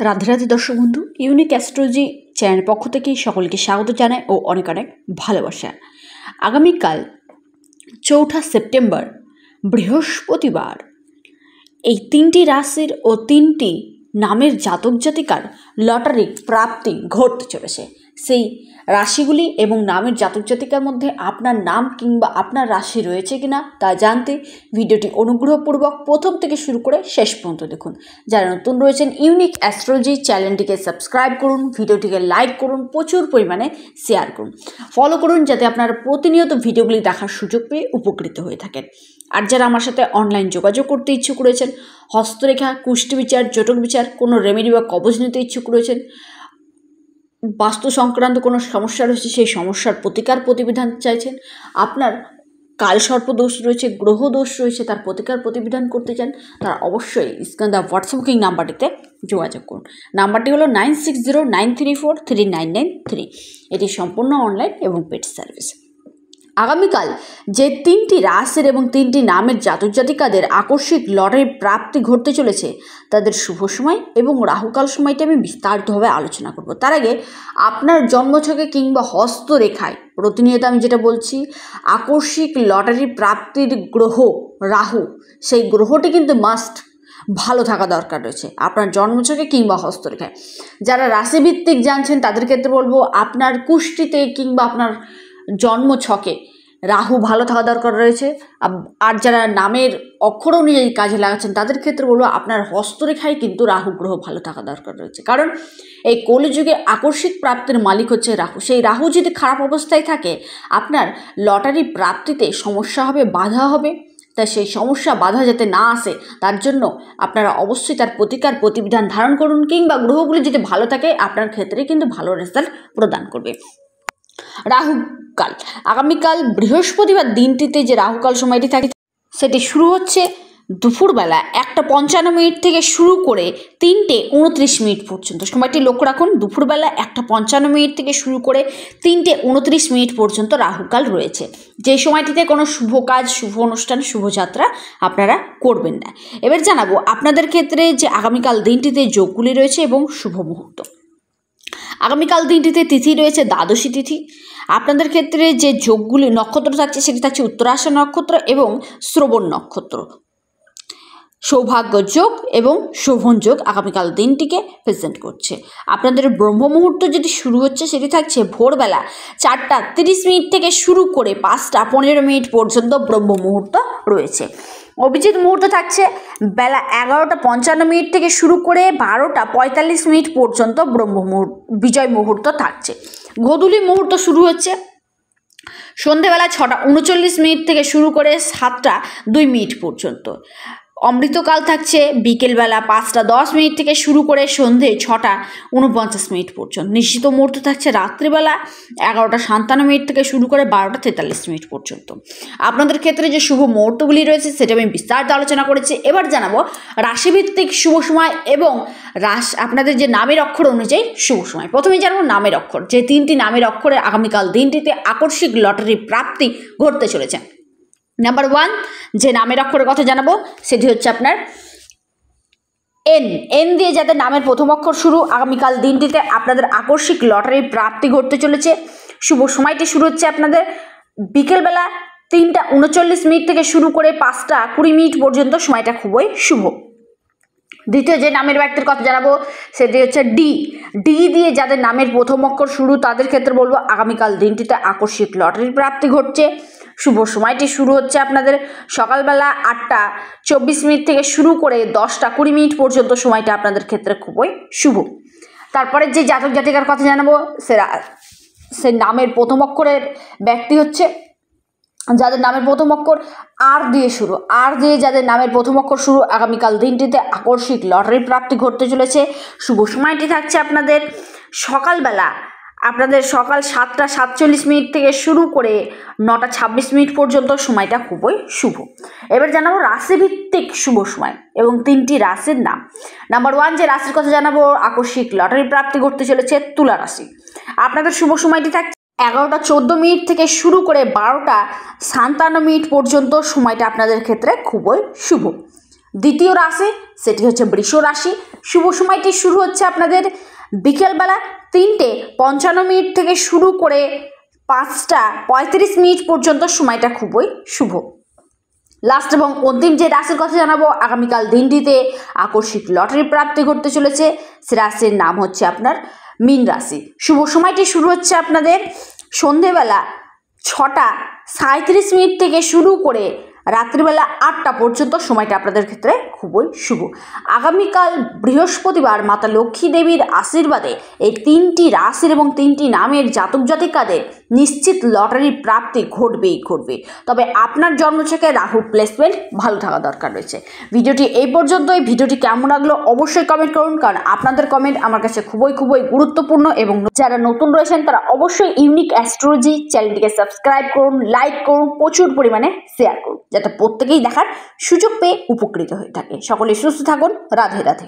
রাধে রাধে দর্শক বন্ধু, unique astrology channel পক্ষ থেকে সকলকে স্বাগত জানাই ও অনেক অনেক ভালোবাসা। আগামীকাল 4 সেপ্টেম্বর বৃহস্পতিবার এই 3টি রাশির ও 3টি নামের জাতক জাতিকার লটারি প্রাপ্তি ঘটতে চলেছে। সেই রাশিগুলি এবং নামের জাতক জাতিকার মধ্যে আপনার নাম কিংবা আপনার রাশি রয়েছে কিনা তা জানতে ভিডিওটি অনুগ্রহপূর্বক প্রথম থেকে শুরু করে শেষ পর্যন্ত দেখুন। যারা নতুন রয়েছেন ইউনিক অ্যাস্ট্রোলজি চ্যানেলটিকে সাবস্ক্রাইব করুন, ভিডিওটিকে লাইক করুন, প্রচুর পরিমাণে শেয়ার করুন, ফলো করুন, যাতে আপনারা প্রতিনিয়ত ভিডিওগুলি দেখার সুযোগ পেয়ে উপকৃত হয়ে থাকেন। আর যারা আমার সাথে অনলাইন যোগাযোগ করতে ইচ্ছুক রয়েছেন, হস্তরেখা, কুষ্টি বিচার, জটক বিচার, কোনো রেমেডি বা কবজ নিতে ইচ্ছুক রয়েছেন, বাস্তু সংক্রান্ত কোনো সমস্যা রয়েছে সেই সমস্যার প্রতিকার প্রতিবিধান চাইছেন, আপনার কালসর্প দোষ রয়েছে, গ্রহ দোষ রয়েছে, তার প্রতিকার প্রতিবিধান করতে চান, তারা অবশ্যই স্ক্রিনে দেওয়া হোয়াটসঅ্যাপ বুকিং নাম্বারটিতে যোগাযোগ করুন। নাম্বারটি হলো 9609343993। এটি সম্পূর্ণ অনলাইন এবং পেড সার্ভিস। আগামীকাল যে 3টি রাশির এবং 3টি নামের জাতক জাতিকাদের আকস্মিক লটারি প্রাপ্তি ঘটতে চলেছে তাদের শুভ সময় এবং রাহুকাল সময়টি আমি বিস্তারিতভাবে আলোচনা করব। তার আগে আপনার জন্মছকে কিংবা হস্তরেখায় প্রতিনিয়ত আমি যেটা বলছি, আকস্মিক লটারি প্রাপ্তির গ্রহ রাহু, সেই গ্রহটি কিন্তু মাস্ট ভালো থাকা দরকার রয়েছে আপনার জন্মছকে কিংবা হস্তরেখায়। যারা রাশিভিত্তিক জানছেন তাদের ক্ষেত্রে বলবো আপনার কুষ্টিতে কিংবা আপনার জন্মছকে রাহু ভালো থাকা দরকার রয়েছে। আর যারা নামের অক্ষর অনুযায়ী কাজে লাগাচ্ছেন তাদের ক্ষেত্রে বলবো আপনার হস্তরেখায় কিন্তু রাহু গ্রহ ভালো থাকা দরকার রয়েছে। কারণ এই কলিযুগে আকস্মিক প্রাপ্তির মালিক হচ্ছে রাহু। সেই রাহু যদি খারাপ অবস্থায় থাকে আপনার লটারি প্রাপ্তিতে সমস্যা হবে, বাধা হবে। তাই সেই সমস্যা বাধা যাতে না আসে তার জন্য আপনারা অবশ্যই তার প্রতিকার প্রতিবিধান ধারণ করুন, কিংবা গ্রহগুলি যদি ভালো থাকে আপনার ক্ষেত্রে কিন্তু ভালো রেজাল্ট প্রদান করবে। রাহুকাল আগামীকাল বৃহস্পতিবার দিনটিতে যে রাহুকাল সময়টি থাকে সেটি শুরু হচ্ছে দুপুরবেলা 1:55 থেকে শুরু করে 3:29 পর্যন্ত। সময়টি লক্ষ্য রাখুন, দুপুরবেলা 1:55 থেকে শুরু করে 3:29 পর্যন্ত রাহুকাল রয়েছে। যে সময়টিতে কোনো শুভ কাজ, শুভ অনুষ্ঠান, শুভযাত্রা আপনারা করবেন না। এবার জানাবো আপনাদের ক্ষেত্রে যে আগামীকাল দিনটিতে যোগগুলি রয়েছে এবং শুভ মুহূর্ত। আগামীকাল দিনটিতে তিথি রয়েছে দ্বাদশী তিথি। আপনাদের ক্ষেত্রে যে যোগগুলি নক্ষত্র থাকছে সেটি থাকছে উত্তরাষাঢ় নক্ষত্র এবং শ্রবণ নক্ষত্র। সৌভাগ্য যোগ এবং শোভন যোগ আগামীকাল দিনটিকে প্রেজেন্ট করছে। আপনাদের ব্রহ্ম মুহূর্ত যেটি শুরু হচ্ছে সেটি থাকছে ভোরবেলা 4:30 থেকে শুরু করে 5:15 পর্যন্ত ব্রহ্ম মুহূর্ত রয়েছে। অভিজিৎ মুহূর্ত থাকছে বেলা 11:55 থেকে শুরু করে 12:45 পর্যন্ত বিজয় মুহূর্ত থাকছে। গোধূলি মুহূর্ত শুরু হচ্ছে সন্ধেবেলা 6:39 থেকে শুরু করে 7:02 পর্যন্ত। অমৃতকাল থাকছে বিকেলবেলা 5:10 থেকে শুরু করে সন্ধে 6:49 পর্যন্ত। নিশ্চিত মুহূর্ত থাকছে রাত্রিবেলা 11:57 থেকে শুরু করে 12:43 পর্যন্ত। আপনাদের ক্ষেত্রে যে শুভ মুহূর্তগুলি রয়েছে সেটা আমি বিস্তারিত আলোচনা করেছি। এবার জানাবো রাশিভিত্তিক শুভ সময় এবং আপনাদের যে নামের অক্ষর অনুযায়ী শুভ সময়। প্রথমে জানাবো নামের অক্ষর। যে 3টি নামের অক্ষরে আগামীকাল দিনটিতে আকস্মিক লটারি প্রাপ্তি ঘটতে চলেছে। নাম্বার 1 যে নামের অক্ষরের কথা জানাবো সেটি হচ্ছে আপনার এন দিয়ে যাদের নামের প্রথম অক্ষর শুরু, আগামীকাল দিনটিতে আপনাদের আকস্মিক লটারির প্রাপ্তি ঘটতে চলেছে। শুভ সময়টি শুরু হচ্ছে আপনাদের বিকেলবেলা 3:39 থেকে শুরু করে 5:20 পর্যন্ত। সময়টা খুবই শুভ। দ্বিতীয় যে নামের ব্যক্তির কথা জানাবো সেটি হচ্ছে ডি দিয়ে যাদের নামের প্রথম অক্ষর শুরু তাদের ক্ষেত্রে বলবো আগামীকাল দিনটিতে আকস্মিক লটারির প্রাপ্তি ঘটছে। শুভ সময়টি শুরু হচ্ছে আপনাদের সকালবেলা 8:24 থেকে শুরু করে 10:20 পর্যন্ত। সময়টা আপনাদের ক্ষেত্রে খুবই শুভ। তারপরে যে জাতক জাতিকার কথা জানাবো সে নামের প্রথম অক্ষরের ব্যক্তি হচ্ছে যাদের নামের প্রথম অক্ষর আর দিয়ে শুরু। আর দিয়ে যাদের নামের প্রথম অক্ষর শুরু আগামীকাল দিনটিতে আকস্মিক লটারি প্রাপ্তি ঘটতে চলেছে। শুভ সময়টি থাকছে আপনাদের সকালবেলা সকাল 7:47 থেকে শুরু করে 9:26 পর্যন্ত। সময়টা খুবই শুভ। এবার জানাবো রাশিভিত্তিক শুভ সময় এবং 3টি রাশির নাম। নাম্বার 1 যে রাশির কথা জানাবো আকস্মিক লটারি প্রাপ্তি ঘটতে চলেছে তুলা রাশি। আপনাদের শুভ সময়টি থাকছে 11:14 থেকে শুরু করে 12:57 পর্যন্ত। সময়টা আপনাদের ক্ষেত্রে খুবই শুভ। দ্বিতীয় রাশি সেটি হচ্ছে বৃষ রাশি। শুভ সময়টি শুরু হচ্ছে আপনাদের বিকেলবেলা 3:55 থেকে শুরু করে 5:35 পর্যন্ত। সময়টা খুবই শুভ। লাস্ট এবং অন্তিম যে রাশির কথা জানাবো, আগামীকাল দিনটিতে আকস্মিক লটারি প্রাপ্তি ঘটতে চলেছে। সে রাশির নাম হচ্ছে আপনার মীন রাশি। শুভ সময়টি শুরু হচ্ছে আপনাদের সন্ধেবেলা 6:37 থেকে শুরু করে রাত্রিবেলা 8টা পর্যন্ত। সময়টা আপনাদের ক্ষেত্রে খুবই শুভ। আগামীকাল বৃহস্পতিবার মাতা লক্ষ্মী দেবীর আশীর্বাদে এই 3টি রাশির এবং 3টি নামের জাতক জাতিকাদের নিশ্চিত লটারির প্রাপ্তি ঘটবেই ঘটবে। তবে আপনার জন্মছকে রাহুর প্লেসমেন্ট ভালো থাকা দরকার রয়েছে। ভিডিওটি এই পর্যন্তই। ভিডিওটি কেমন লাগলো অবশ্যই কমেন্ট করুন, কারণ আপনাদের কমেন্ট আমার কাছে খুবই গুরুত্বপূর্ণ। এবং যারা নতুন রয়েছেন তারা অবশ্যই ইউনিক অ্যাস্ট্রোলজি চ্যানেলটিকে সাবস্ক্রাইব করুন, লাইক করুন, প্রচুর পরিমাণে শেয়ার করুন, যাতে প্রত্যেকেই দেখার সুযোগ পেয়ে উপকৃত হয়ে থাকে। সকলে সুস্থ থাকুন। রাধে রাধে।